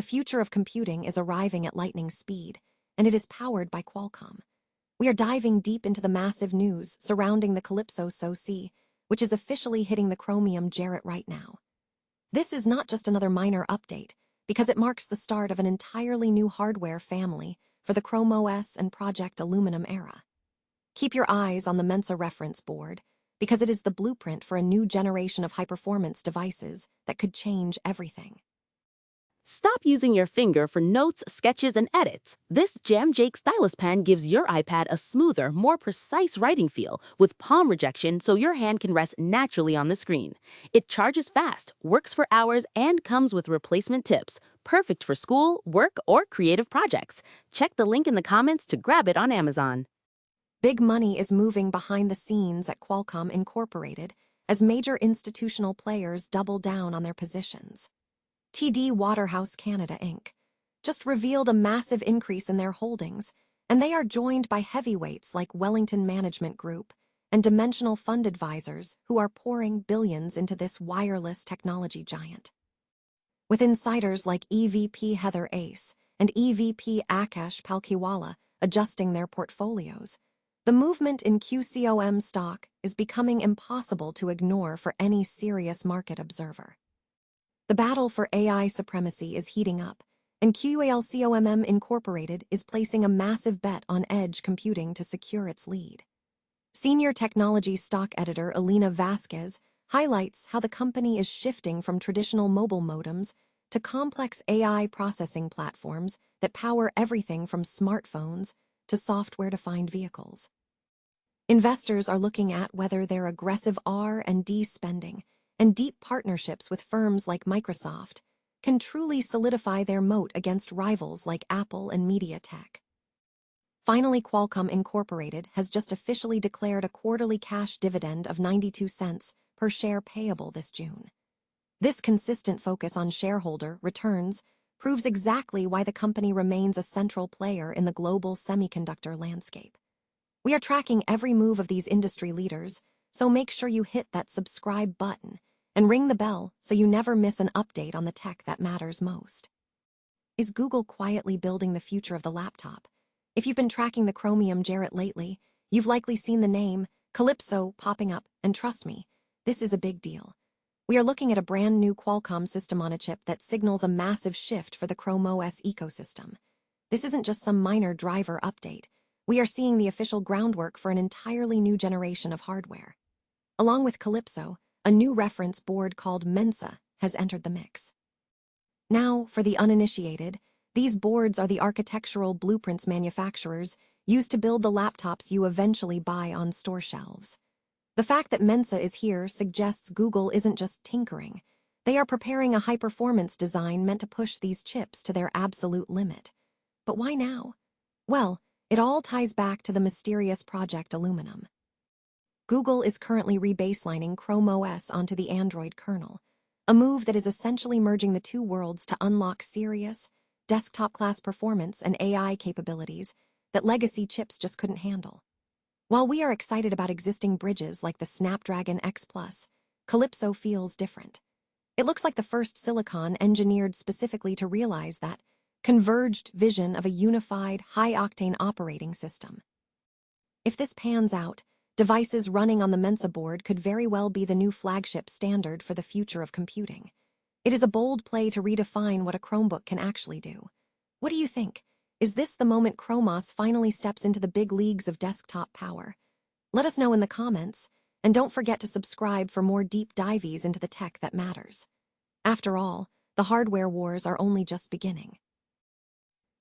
The future of computing is arriving at lightning speed, and it is powered by Qualcomm. We are diving deep into the massive news surrounding the Calypso SoC, which is officially hitting the Chromium Jarrett right now. This is not just another minor update, because it marks the start of an entirely new hardware family for the ChromeOS and Project Aluminium era. Keep your eyes on the Mensa reference board, because it is the blueprint for a new generation of high-performance devices that could change everything. Stop using your finger for notes, sketches, and edits. This Jam Jake stylus pen gives your iPad a smoother, more precise writing feel with palm rejection so your hand can rest naturally on the screen. It charges fast, works for hours, and comes with replacement tips. Perfect for school, work, or creative projects. Check the link in the comments to grab it on Amazon. Big money is moving behind the scenes at Qualcomm Incorporated as major institutional players double down on their positions. TD Waterhouse Canada Inc. just revealed a massive increase in their holdings, and they are joined by heavyweights like Wellington Management Group and Dimensional Fund Advisors who are pouring billions into this wireless technology giant. With insiders like EVP Heather Ace and EVP Akash Palkhiwala adjusting their portfolios, the movement in QCOM stock is becoming impossible to ignore for any serious market observer. The battle for AI supremacy is heating up, and Qualcomm Incorporated is placing a massive bet on edge computing to secure its lead. Senior technology stock editor Elena Vasquez highlights how the company is shifting from traditional mobile modems to complex AI processing platforms that power everything from smartphones to software-defined vehicles. Investors are looking at whether their aggressive R&D spending and deep partnerships with firms like Microsoft can truly solidify their moat against rivals like Apple and MediaTek. Finally, Qualcomm Incorporated has just officially declared a quarterly cash dividend of 92 cents per share payable this June. This consistent focus on shareholder returns proves exactly why the company remains a central player in the global semiconductor landscape. We are tracking every move of these industry leaders, so make sure you hit that subscribe button and ring the bell so you never miss an update on the tech that matters most. Is Google quietly building the future of the laptop? If you've been tracking the Chromium Jarrett lately, you've likely seen the name Calypso popping up, and trust me, this is a big deal. We are looking at a brand new Qualcomm system on a chip that signals a massive shift for the ChromeOS ecosystem. This isn't just some minor driver update. We are seeing the official groundwork for an entirely new generation of hardware. Along with Calypso, a new reference board called Mensa has entered the mix. Now, for the uninitiated, these boards are the architectural blueprints manufacturers use to build the laptops you eventually buy on store shelves. The fact that Mensa is here suggests Google isn't just tinkering. They are preparing a high-performance design meant to push these chips to their absolute limit. But why now? Well, it all ties back to the mysterious Project Aluminium. Google is currently rebaselining ChromeOS onto the Android kernel, a move that is essentially merging the two worlds to unlock serious, desktop-class performance and AI capabilities that legacy chips just couldn't handle. While we are excited about existing bridges like the Snapdragon X Plus, Calypso feels different. It looks like the first silicon engineered specifically to realize that converged vision of a unified, high-octane operating system. If this pans out, devices running on the Mensa board could very well be the new flagship standard for the future of computing. It is a bold play to redefine what a Chromebook can actually do. What do you think? Is this the moment ChromeOS finally steps into the big leagues of desktop power? Let us know in the comments, and don't forget to subscribe for more deep dives into the tech that matters. After all, the hardware wars are only just beginning.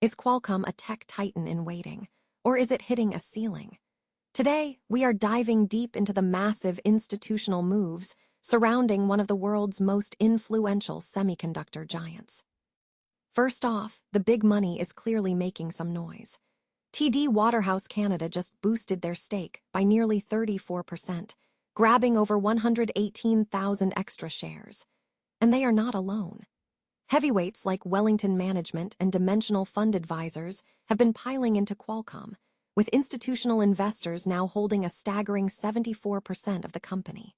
Is Qualcomm a tech titan in waiting, or is it hitting a ceiling? Today, we are diving deep into the massive institutional moves surrounding one of the world's most influential semiconductor giants. First off, the big money is clearly making some noise. TD Waterhouse Canada just boosted their stake by nearly 34%, grabbing over 118,000 extra shares. And they are not alone. Heavyweights like Wellington Management and Dimensional Fund Advisors have been piling into Qualcomm, with institutional investors now holding a staggering 74% of the company.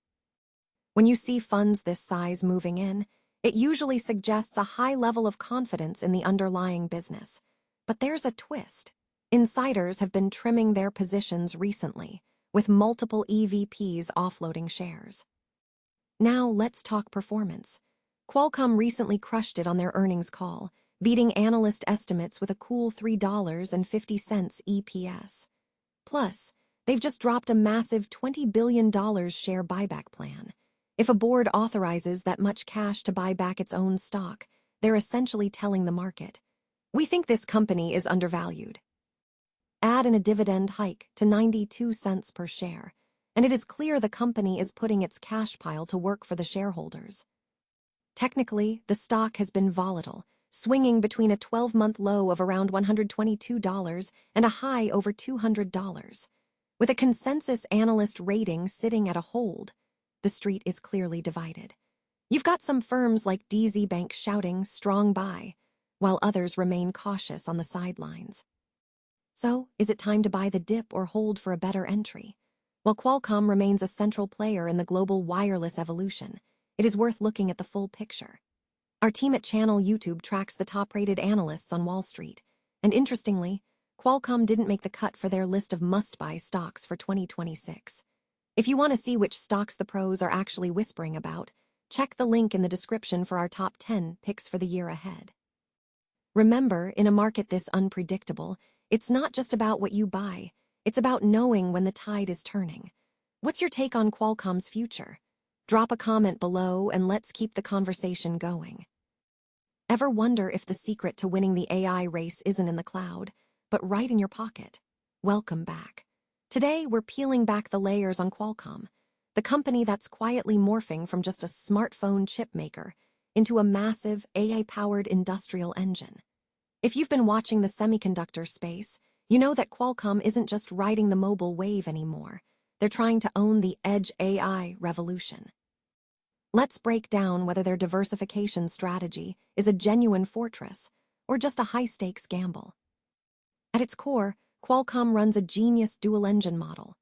When you see funds this size moving in, It usually suggests a high level of confidence in the underlying business. But there's a twist. Insiders have been trimming their positions recently, with multiple EVPs offloading shares. Now let's talk performance. Qualcomm recently crushed it on their earnings call, beating analyst estimates with a cool $3.50 EPS. Plus, they've just dropped a massive $20 billion share buyback plan. If a board authorizes that much cash to buy back its own stock, they're essentially telling the market, "We think this company is undervalued." Add in a dividend hike to 92 cents per share, and it is clear the company is putting its cash pile to work for the shareholders. Technically, the stock has been volatile, swinging between a 12-month low of around $122 and a high over $200. With a consensus analyst rating sitting at a hold, the street is clearly divided. You've got some firms like DZ Bank shouting strong buy, while others remain cautious on the sidelines. So, is it time to buy the dip or hold for a better entry? While Qualcomm remains a central player in the global wireless evolution, it is worth looking at the full picture. Our team at Channel YouTube tracks the top-rated analysts on Wall Street, and interestingly, Qualcomm didn't make the cut for their list of must-buy stocks for 2026. If you want to see which stocks the pros are actually whispering about, check the link in the description for our top 10 picks for the year ahead. Remember, in a market this unpredictable, it's not just about what you buy, it's about knowing when the tide is turning. What's your take on Qualcomm's future? Drop a comment below and let's keep the conversation going. Ever wonder if the secret to winning the AI race isn't in the cloud, but right in your pocket? Welcome back. Today, we're peeling back the layers on Qualcomm, the company that's quietly morphing from just a smartphone chip maker into a massive AI-powered industrial engine. If you've been watching the semiconductor space, you know that Qualcomm isn't just riding the mobile wave anymore. They're trying to own the edge AI revolution. Let's break down whether their diversification strategy is a genuine fortress or just a high-stakes gamble. At its core, Qualcomm runs a genius dual-engine model.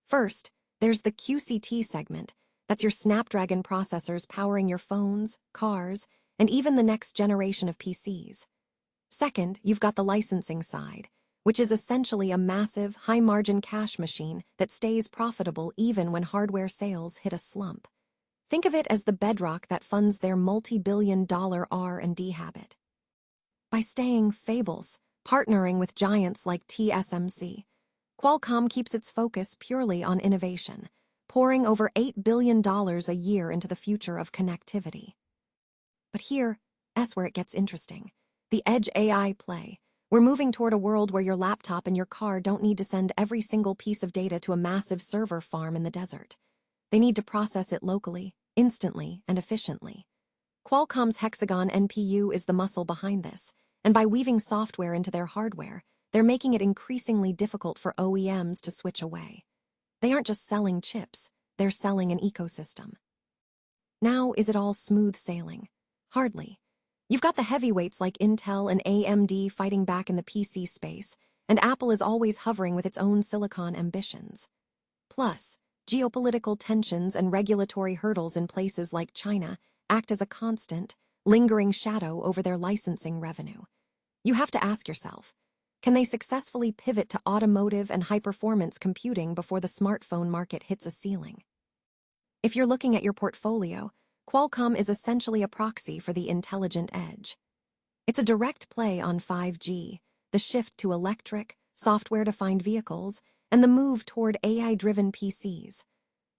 First, there's the QCT segment. That's your Snapdragon processors powering your phones, cars, and even the next generation of PCs. Second, you've got the licensing side, which is essentially a massive, high-margin cash machine that stays profitable even when hardware sales hit a slump. Think of it as the bedrock that funds their multi-billion-dollar R&D habit. By staying fables, partnering with giants like TSMC, Qualcomm keeps its focus purely on innovation, pouring over $8 billion a year into the future of connectivity. But here's where it gets interesting. The edge AI play. We're moving toward a world where your laptop and your car don't need to send every single piece of data to a massive server farm in the desert. They need to process it locally, instantly, and efficiently. Qualcomm's Hexagon NPU is the muscle behind this, and by weaving software into their hardware, they're making it increasingly difficult for OEMs to switch away. They aren't just selling chips, they're selling an ecosystem. Now, is it all smooth sailing? Hardly. You've got the heavyweights like Intel and AMD fighting back in the PC space, and Apple is always hovering with its own silicon ambitions. Plus, geopolitical tensions and regulatory hurdles in places like China act as a constant, lingering shadow over their licensing revenue. You have to ask yourself, can they successfully pivot to automotive and high-performance computing before the smartphone market hits a ceiling? If you're looking at your portfolio, Qualcomm is essentially a proxy for the intelligent edge. It's a direct play on 5G, the shift to electric, software-defined vehicles, and the move toward AI-driven PCs.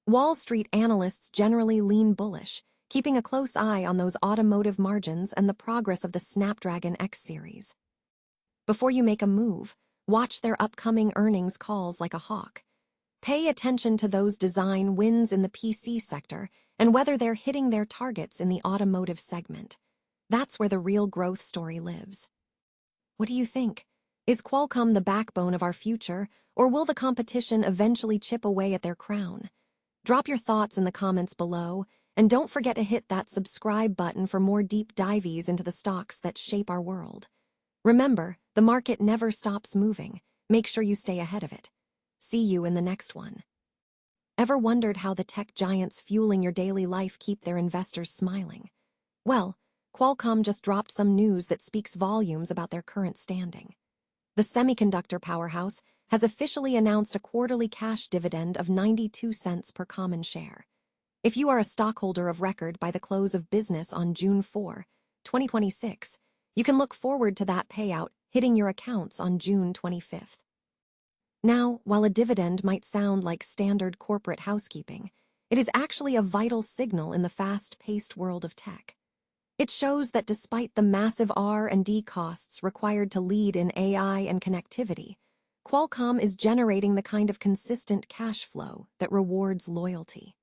Wall Street analysts generally lean bullish, keeping a close eye on those automotive margins and the progress of the Snapdragon X series. Before you make a move, watch their upcoming earnings calls like a hawk. Pay attention to those design wins in the PC sector and whether they're hitting their targets in the automotive segment. That's where the real growth story lives. What do you think? Is Qualcomm the backbone of our future, or will the competition eventually chip away at their crown? Drop your thoughts in the comments below, and don't forget to hit that subscribe button for more deep dives into the stocks that shape our world. Remember, the market never stops moving. Make sure you stay ahead of it. See you in the next one. Ever wondered how the tech giants fueling your daily life keep their investors smiling? Well, Qualcomm just dropped some news that speaks volumes about their current standing. The semiconductor powerhouse has officially announced a quarterly cash dividend of 92 cents per common share. If you are a stockholder of record by the close of business on June 4, 2026, you can look forward to that payout hitting your accounts on June 25th. Now, while a dividend might sound like standard corporate housekeeping, it is actually a vital signal in the fast-paced world of tech. It shows that despite the massive R&D costs required to lead in AI and connectivity, Qualcomm is generating the kind of consistent cash flow that rewards loyalty.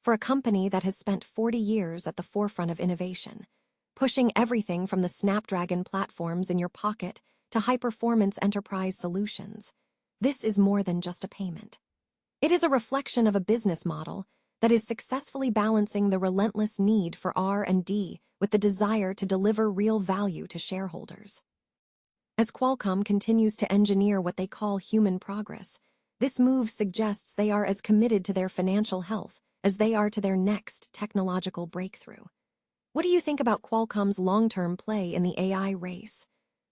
For a company that has spent 40 years at the forefront of innovation, pushing everything from the Snapdragon platforms in your pocket to high-performance enterprise solutions, this is more than just a payment. It is a reflection of a business model that is successfully balancing the relentless need for R&D with the desire to deliver real value to shareholders. As Qualcomm continues to engineer what they call human progress, this move suggests they are as committed to their financial health as they are to their next technological breakthrough. What do you think about Qualcomm's long-term play in the AI race?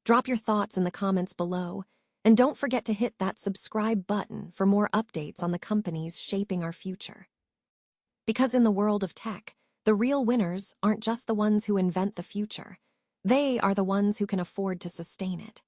Drop your thoughts in the comments below, and don't forget to hit that subscribe button for more updates on the companies shaping our future. Because in the world of tech, the real winners aren't just the ones who invent the future. They are the ones who can afford to sustain it.